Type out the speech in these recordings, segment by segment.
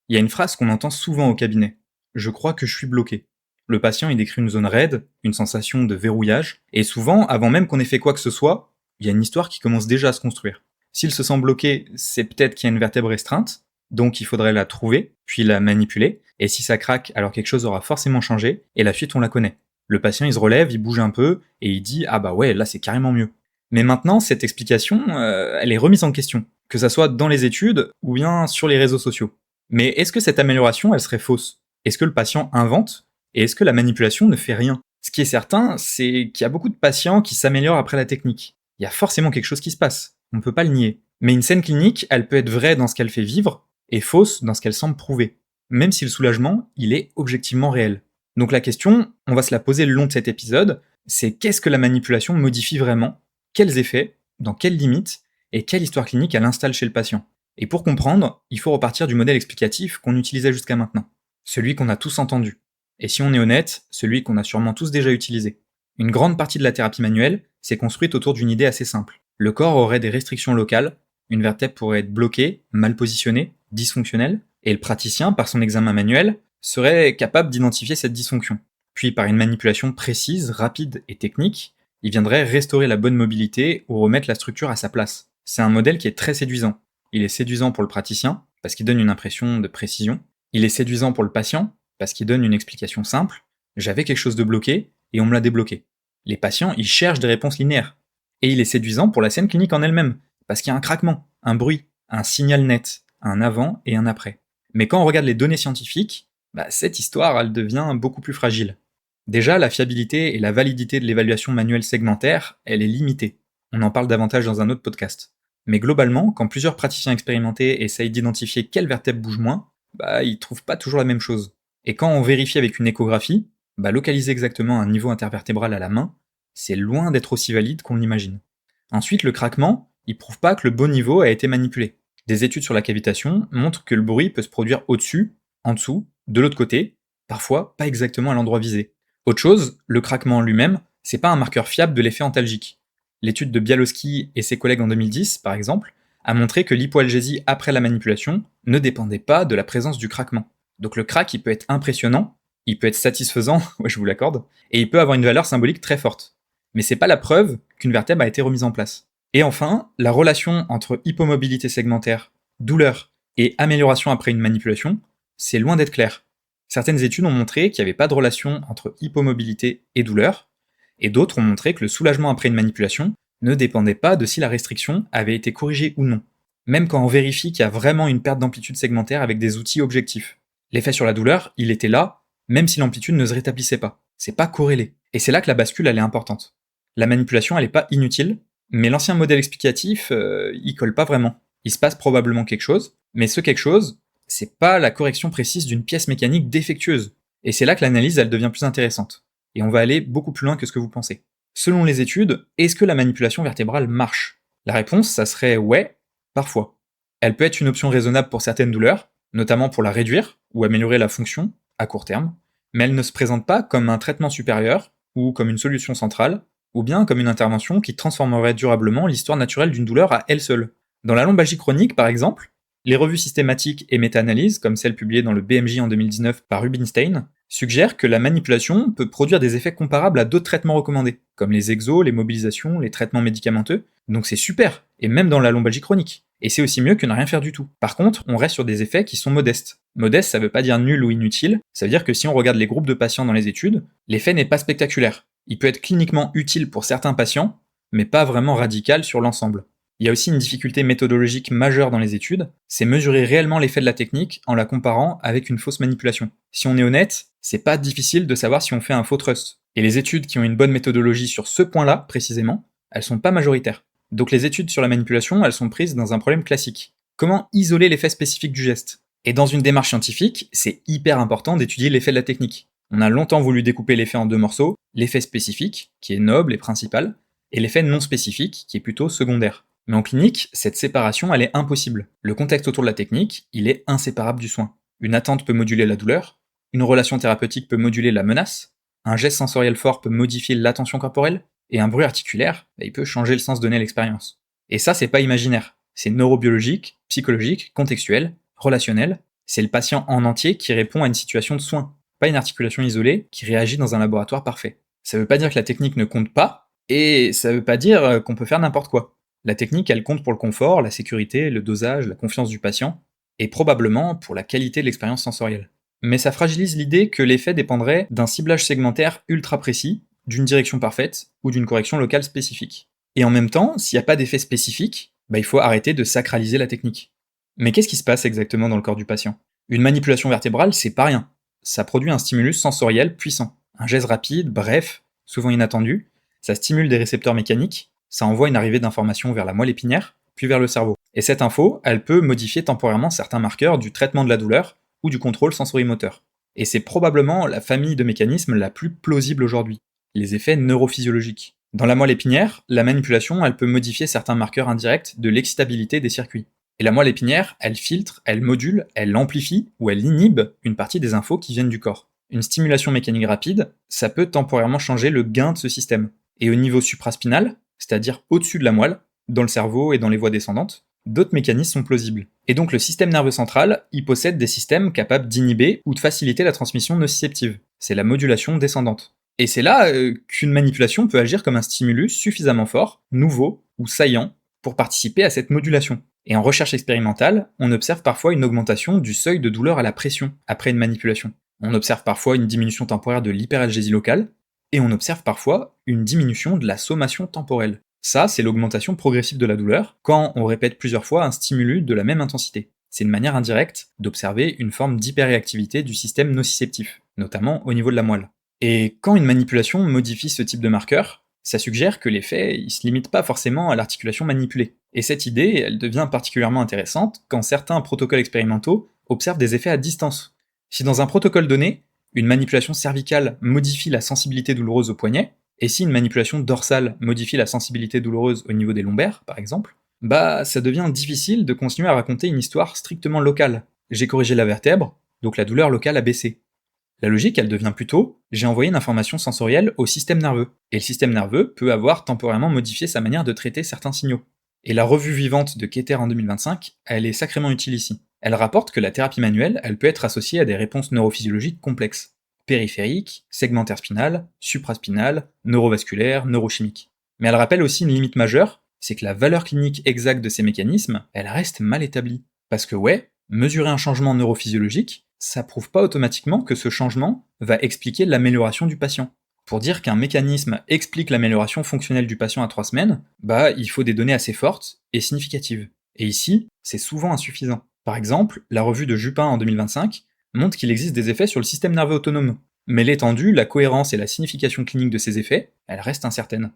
Il y a une phrase qu'on entend souvent au cabinet. Je crois que je suis bloqué. Le patient, il décrit une zone raide, une sensation de verrouillage, et souvent, avant même qu'on ait fait quoi que ce soit, il y a une histoire qui commence déjà à se construire. S'il se sent bloqué, c'est peut-être qu'il y a une vertèbre restreinte, donc il faudrait la trouver, puis la manipuler, et si ça craque, alors quelque chose aura forcément changé, et la suite on la connaît. Le patient, il se relève, il bouge un peu, et il dit « Ah bah ouais, là c'est carrément mieux ». Mais maintenant, cette explication, elle est remise en question, que ça soit dans les études ou bien sur les réseaux sociaux. Mais est-ce que cette amélioration, elle serait fausse? Est-ce que le patient invente? Et est-ce que la manipulation ne fait rien? Ce qui est certain, c'est qu'il y a beaucoup de patients qui s'améliorent après la technique. Il y a forcément quelque chose qui se passe, on ne peut pas le nier. Mais une scène clinique, elle peut être vraie dans ce qu'elle fait vivre, et fausse dans ce qu'elle semble prouver. Même si le soulagement, il est objectivement réel. Donc la question, on va se la poser le long de cet épisode, c'est qu'est-ce que la manipulation modifie vraiment? Quels effets? Dans quelles limites? Et quelle histoire clinique elle installe chez le patient? Et pour comprendre, il faut repartir du modèle explicatif qu'on utilisait jusqu'à maintenant. Celui qu'on a tous entendu. Et si on est honnête, celui qu'on a sûrement tous déjà utilisé. Une grande partie de la thérapie manuelle s'est construite autour d'une idée assez simple. Le corps aurait des restrictions locales, une vertèbre pourrait être bloquée, mal positionnée, dysfonctionnelle, et le praticien, par son examen manuel, serait capable d'identifier cette dysfonction. Puis par une manipulation précise, rapide et technique, il viendrait restaurer la bonne mobilité ou remettre la structure à sa place. C'est un modèle qui est très séduisant. Il est séduisant pour le praticien, parce qu'il donne une impression de précision. Il est séduisant pour le patient, parce qu'il donne une explication simple. J'avais quelque chose de bloqué, et on me l'a débloqué. Les patients, ils cherchent des réponses linéaires. Et il est séduisant pour la scène clinique en elle-même, parce qu'il y a un craquement, un bruit, un signal net, un avant et un après. Mais quand on regarde les données scientifiques, cette histoire, elle devient beaucoup plus fragile. Déjà, la fiabilité et la validité de l'évaluation manuelle segmentaire, elle est limitée. On en parle davantage dans un autre podcast. Mais globalement, quand plusieurs praticiens expérimentés essayent d'identifier quelle vertèbre bouge moins, ils trouvent pas toujours la même chose. Et quand on vérifie avec une échographie, localiser exactement un niveau intervertébral à la main, c'est loin d'être aussi valide qu'on l'imagine. Ensuite, le craquement, il prouve pas que le bon niveau a été manipulé. Des études sur la cavitation montrent que le bruit peut se produire au-dessus, en dessous, de l'autre côté, parfois pas exactement à l'endroit visé. Autre chose, le craquement lui-même, c'est pas un marqueur fiable de l'effet antalgique. L'étude de Bialowski et ses collègues en 2010, par exemple, a montré que l'hypoalgésie après la manipulation ne dépendait pas de la présence du craquement. Donc le crack, il peut être impressionnant, il peut être satisfaisant, ouais, je vous l'accorde, et il peut avoir une valeur symbolique très forte. Mais c'est pas la preuve qu'une vertèbre a été remise en place. Et enfin, la relation entre hypomobilité segmentaire, douleur et amélioration après une manipulation, c'est loin d'être clair. Certaines études ont montré qu'il n'y avait pas de relation entre hypomobilité et douleur, et d'autres ont montré que le soulagement après une manipulation ne dépendait pas de si la restriction avait été corrigée ou non, même quand on vérifie qu'il y a vraiment une perte d'amplitude segmentaire avec des outils objectifs. L'effet sur la douleur, il était là, même si l'amplitude ne se rétablissait pas. C'est pas corrélé. Et c'est là que la bascule, elle est importante. La manipulation, elle est pas inutile, mais l'ancien modèle explicatif, il colle pas vraiment. Il se passe probablement quelque chose, mais ce quelque chose, c'est pas la correction précise d'une pièce mécanique défectueuse. Et c'est là que l'analyse, elle devient plus intéressante. Et on va aller beaucoup plus loin que ce que vous pensez. Selon les études, est-ce que la manipulation vertébrale marche? La réponse, ça serait ouais, parfois. Elle peut être une option raisonnable pour certaines douleurs, notamment pour la réduire ou améliorer la fonction, à court terme, mais elle ne se présente pas comme un traitement supérieur, ou comme une solution centrale, ou bien comme une intervention qui transformerait durablement l'histoire naturelle d'une douleur à elle seule. Dans la lombalgie chronique, par exemple, les revues systématiques et méta-analyses, comme celle publiée dans le BMJ en 2019 par Rubinstein, suggèrent que la manipulation peut produire des effets comparables à d'autres traitements recommandés, comme les exos, les mobilisations, les traitements médicamenteux, donc c'est super, et même dans la lombalgie chronique. Et c'est aussi mieux que ne rien faire du tout. Par contre, on reste sur des effets qui sont modestes. Modeste, ça veut pas dire nul ou inutile, ça veut dire que si on regarde les groupes de patients dans les études, l'effet n'est pas spectaculaire. Il peut être cliniquement utile pour certains patients, mais pas vraiment radical sur l'ensemble. Il y a aussi une difficulté méthodologique majeure dans les études, c'est mesurer réellement l'effet de la technique en la comparant avec une fausse manipulation. Si on est honnête, c'est pas difficile de savoir si on fait un faux trust. Et les études qui ont une bonne méthodologie sur ce point-là, précisément, elles sont pas majoritaires. Donc les études sur la manipulation, elles sont prises dans un problème classique. Comment isoler l'effet spécifique du geste? Et dans une démarche scientifique, c'est hyper important d'étudier l'effet de la technique. On a longtemps voulu découper l'effet en deux morceaux, l'effet spécifique, qui est noble et principal, et l'effet non spécifique, qui est plutôt secondaire. Mais en clinique, cette séparation, elle est impossible. Le contexte autour de la technique, il est inséparable du soin. Une attente peut moduler la douleur, une relation thérapeutique peut moduler la menace, un geste sensoriel fort peut modifier l'attention corporelle, et un bruit articulaire, il peut changer le sens donné à l'expérience. Et ça, c'est pas imaginaire. C'est neurobiologique, psychologique, contextuel, relationnel, C'est le patient en entier qui répond à une situation de soin, pas une articulation isolée qui réagit dans un laboratoire parfait. Ça veut pas dire que la technique ne compte pas, et ça veut pas dire qu'on peut faire n'importe quoi. La technique, elle compte pour le confort, la sécurité, le dosage, la confiance du patient, et probablement pour la qualité de l'expérience sensorielle. Mais ça fragilise l'idée que l'effet dépendrait d'un ciblage segmentaire ultra précis, d'une direction parfaite, ou d'une correction locale spécifique. Et en même temps, s'il n'y a pas d'effet spécifique, il faut arrêter de sacraliser la technique. Mais qu'est-ce qui se passe exactement dans le corps du patient? Une manipulation vertébrale, c'est pas rien. Ça produit un stimulus sensoriel puissant. Un geste rapide, bref, souvent inattendu, ça stimule des récepteurs mécaniques, ça envoie une arrivée d'informations vers la moelle épinière, puis vers le cerveau. Et cette info, elle peut modifier temporairement certains marqueurs du traitement de la douleur ou du contrôle sensorimoteur. Et c'est probablement la famille de mécanismes la plus plausible aujourd'hui, les effets neurophysiologiques. Dans la moelle épinière, la manipulation, elle peut modifier certains marqueurs indirects de l'excitabilité des circuits. Et la moelle épinière, elle filtre, elle module, elle amplifie ou elle inhibe une partie des infos qui viennent du corps. Une stimulation mécanique rapide, ça peut temporairement changer le gain de ce système. Et au niveau supraspinal, c'est-à-dire au-dessus de la moelle, dans le cerveau et dans les voies descendantes, d'autres mécanismes sont plausibles. Et donc le système nerveux central, il possède des systèmes capables d'inhiber ou de faciliter la transmission nociceptive. C'est la modulation descendante. Et c'est là qu'une manipulation peut agir comme un stimulus suffisamment fort, nouveau ou saillant, pour participer à cette modulation. Et en recherche expérimentale, on observe parfois une augmentation du seuil de douleur à la pression après une manipulation. On observe parfois une diminution temporaire de l'hyperalgésie locale, et on observe parfois une diminution de la sommation temporelle. Ça, c'est l'augmentation progressive de la douleur quand on répète plusieurs fois un stimulus de la même intensité. C'est une manière indirecte d'observer une forme d'hyperréactivité du système nociceptif, notamment au niveau de la moelle. Et quand une manipulation modifie ce type de marqueur, ça suggère que l'effet ne se limite pas forcément à l'articulation manipulée. Et cette idée, elle devient particulièrement intéressante quand certains protocoles expérimentaux observent des effets à distance. Si dans un protocole donné, une manipulation cervicale modifie la sensibilité douloureuse au poignet, et si une manipulation dorsale modifie la sensibilité douloureuse au niveau des lombaires, par exemple, ça devient difficile de continuer à raconter une histoire strictement locale. J'ai corrigé la vertèbre, donc la douleur locale a baissé. La logique, elle devient plutôt, j'ai envoyé une information sensorielle au système nerveux, et le système nerveux peut avoir temporairement modifié sa manière de traiter certains signaux. Et la revue vivante de Keter en 2025, elle est sacrément utile ici. Elle rapporte que la thérapie manuelle, elle peut être associée à des réponses neurophysiologiques complexes. Périphériques, segmentaires spinales, supraspinales, neurovasculaires, neurochimiques. Mais elle rappelle aussi une limite majeure, c'est que la valeur clinique exacte de ces mécanismes, elle reste mal établie. Parce que ouais, mesurer un changement neurophysiologique, ça prouve pas automatiquement que ce changement va expliquer l'amélioration du patient. Pour dire qu'un mécanisme explique l'amélioration fonctionnelle du patient à 3 semaines, il faut des données assez fortes et significatives. Et ici, c'est souvent insuffisant. Par exemple, la revue de Jupin en 2025 montre qu'il existe des effets sur le système nerveux autonome. Mais l'étendue, la cohérence et la signification clinique de ces effets, elles restent incertaines.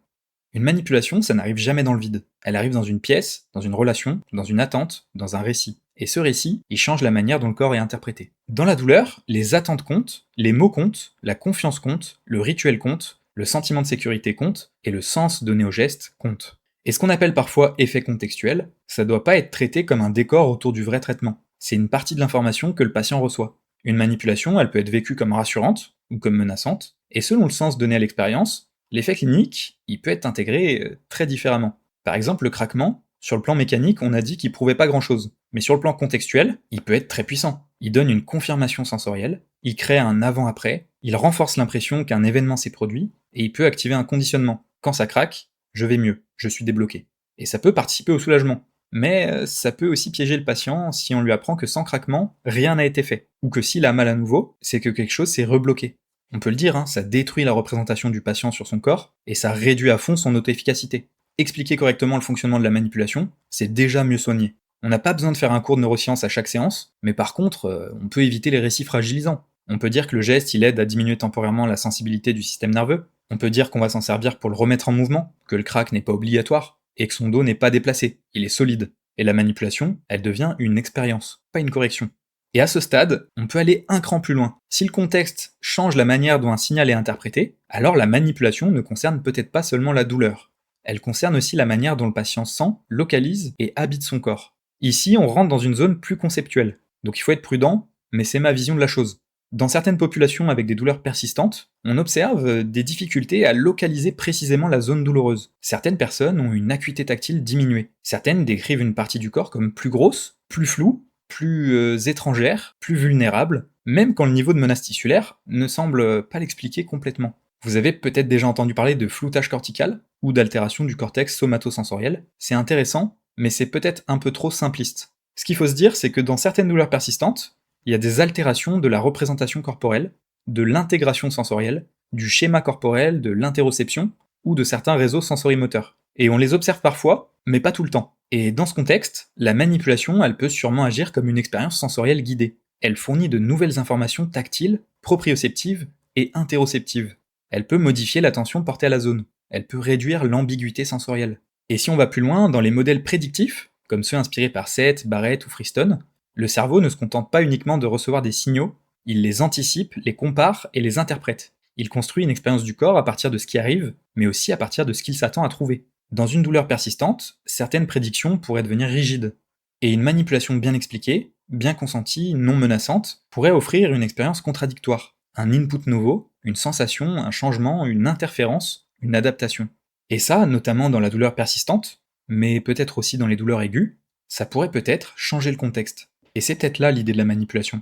Une manipulation, ça n'arrive jamais dans le vide. Elle arrive dans une pièce, dans une relation, dans une attente, dans un récit. Et ce récit, il change la manière dont le corps est interprété. Dans la douleur, les attentes comptent, les mots comptent, la confiance compte, le rituel compte, le sentiment de sécurité compte, et le sens donné au geste compte. Et ce qu'on appelle parfois effet contextuel, ça doit pas être traité comme un décor autour du vrai traitement. C'est une partie de l'information que le patient reçoit. Une manipulation, elle peut être vécue comme rassurante ou comme menaçante, et selon le sens donné à l'expérience, l'effet clinique, il peut être intégré très différemment. Par exemple, le craquement, sur le plan mécanique, on a dit qu'il prouvait pas grand-chose. Mais sur le plan contextuel, il peut être très puissant. Il donne une confirmation sensorielle, il crée un avant-après, il renforce l'impression qu'un événement s'est produit, et il peut activer un conditionnement. Quand ça craque, je vais mieux, je suis débloqué. Et ça peut participer au soulagement. Mais ça peut aussi piéger le patient si on lui apprend que sans craquement, rien n'a été fait. Ou que s'il a mal à nouveau, c'est que quelque chose s'est rebloqué. On peut le dire, ça détruit la représentation du patient sur son corps, et ça réduit à fond son auto-efficacité. Expliquer correctement le fonctionnement de la manipulation, c'est déjà mieux soigné. On n'a pas besoin de faire un cours de neurosciences à chaque séance, mais par contre, on peut éviter les récits fragilisants. On peut dire que le geste, il aide à diminuer temporairement la sensibilité du système nerveux. On peut dire qu'on va s'en servir pour le remettre en mouvement, que le crack n'est pas obligatoire, et que son dos n'est pas déplacé, il est solide. Et la manipulation, elle devient une expérience, pas une correction. Et à ce stade, on peut aller un cran plus loin. Si le contexte change la manière dont un signal est interprété, alors la manipulation ne concerne peut-être pas seulement la douleur. Elle concerne aussi la manière dont le patient sent, localise et habite son corps. Ici, on rentre dans une zone plus conceptuelle. Donc il faut être prudent, mais c'est ma vision de la chose. Dans certaines populations avec des douleurs persistantes, on observe des difficultés à localiser précisément la zone douloureuse. Certaines personnes ont une acuité tactile diminuée. Certaines décrivent une partie du corps comme plus grosse, plus floue, plus étrangère, plus vulnérable, même quand le niveau de menace tissulaire ne semble pas l'expliquer complètement. Vous avez peut-être déjà entendu parler de floutage cortical ou d'altération du cortex somatosensoriel. C'est intéressant, mais c'est peut-être un peu trop simpliste. Ce qu'il faut se dire, c'est que dans certaines douleurs persistantes, il y a des altérations de la représentation corporelle, de l'intégration sensorielle, du schéma corporel, de l'interoception ou de certains réseaux sensorimoteurs. Et on les observe parfois, mais pas tout le temps. Et dans ce contexte, la manipulation, elle peut sûrement agir comme une expérience sensorielle guidée. Elle fournit de nouvelles informations tactiles, proprioceptives et interoceptives. Elle peut modifier l'attention portée à la zone. Elle peut réduire l'ambiguïté sensorielle. Et si on va plus loin, dans les modèles prédictifs, comme ceux inspirés par Seth, Barrett ou Freestone, le cerveau ne se contente pas uniquement de recevoir des signaux, il les anticipe, les compare et les interprète. Il construit une expérience du corps à partir de ce qui arrive, mais aussi à partir de ce qu'il s'attend à trouver. Dans une douleur persistante, certaines prédictions pourraient devenir rigides. Et une manipulation bien expliquée, bien consentie, non menaçante, pourrait offrir une expérience contradictoire. Un input nouveau, une sensation, un changement, une interférence, une adaptation. Et ça, notamment dans la douleur persistante, mais peut-être aussi dans les douleurs aiguës, ça pourrait peut-être changer le contexte. Et c'est peut-être là l'idée de la manipulation.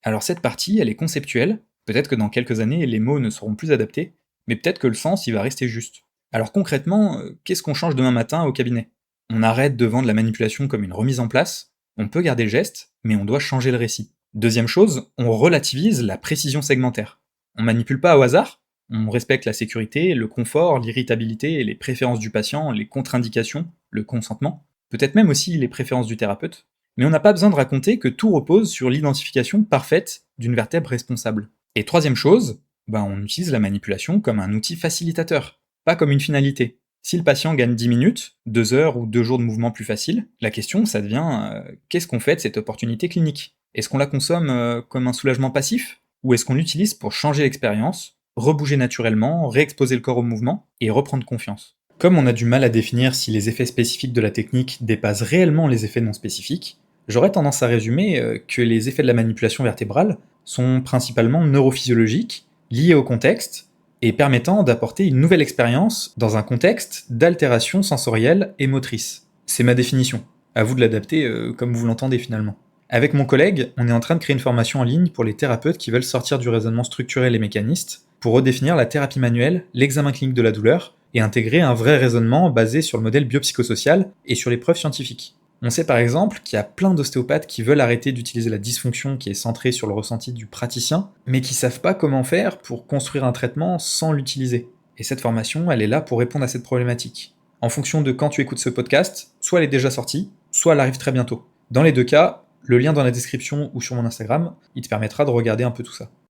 Alors cette partie, elle est conceptuelle, peut-être que dans quelques années, les mots ne seront plus adaptés, mais peut-être que le sens, il va rester juste. Alors concrètement, qu'est-ce qu'on change demain matin au cabinet? On arrête de vendre la manipulation comme une remise en place, on peut garder le geste, mais on doit changer le récit. Deuxième chose, on relativise la précision segmentaire. On manipule pas au hasard, on respecte la sécurité, le confort, l'irritabilité, les préférences du patient, les contre-indications, le consentement, peut-être même aussi les préférences du thérapeute, mais on n'a pas besoin de raconter que tout repose sur l'identification parfaite d'une vertèbre responsable. Et troisième chose, on utilise la manipulation comme un outil facilitateur, pas comme une finalité. Si le patient gagne 10 minutes, 2 heures ou 2 jours de mouvement plus facile, la question ça devient qu'est-ce qu'on fait de cette opportunité clinique? Est-ce qu'on la consomme comme un soulagement passif? Ou est-ce qu'on l'utilise pour changer l'expérience, rebouger naturellement, réexposer le corps au mouvement et reprendre confiance? Comme on a du mal à définir si les effets spécifiques de la technique dépassent réellement les effets non spécifiques, j'aurais tendance à résumer que les effets de la manipulation vertébrale sont principalement neurophysiologiques, liés au contexte, et permettant d'apporter une nouvelle expérience dans un contexte d'altération sensorielle et motrice. C'est ma définition. À vous de l'adapter comme vous l'entendez finalement. Avec mon collègue, on est en train de créer une formation en ligne pour les thérapeutes qui veulent sortir du raisonnement structurel et mécaniste, pour redéfinir la thérapie manuelle, l'examen clinique de la douleur, et intégrer un vrai raisonnement basé sur le modèle biopsychosocial et sur les preuves scientifiques. On sait par exemple qu'il y a plein d'ostéopathes qui veulent arrêter d'utiliser la dysfonction qui est centrée sur le ressenti du praticien, mais qui savent pas comment faire pour construire un traitement sans l'utiliser. Et cette formation, elle est là pour répondre à cette problématique. En fonction de quand tu écoutes ce podcast, soit elle est déjà sortie, soit elle arrive très bientôt. Dans les deux cas, le lien dans la description ou sur mon Instagram, il te permettra de regarder un peu tout ça.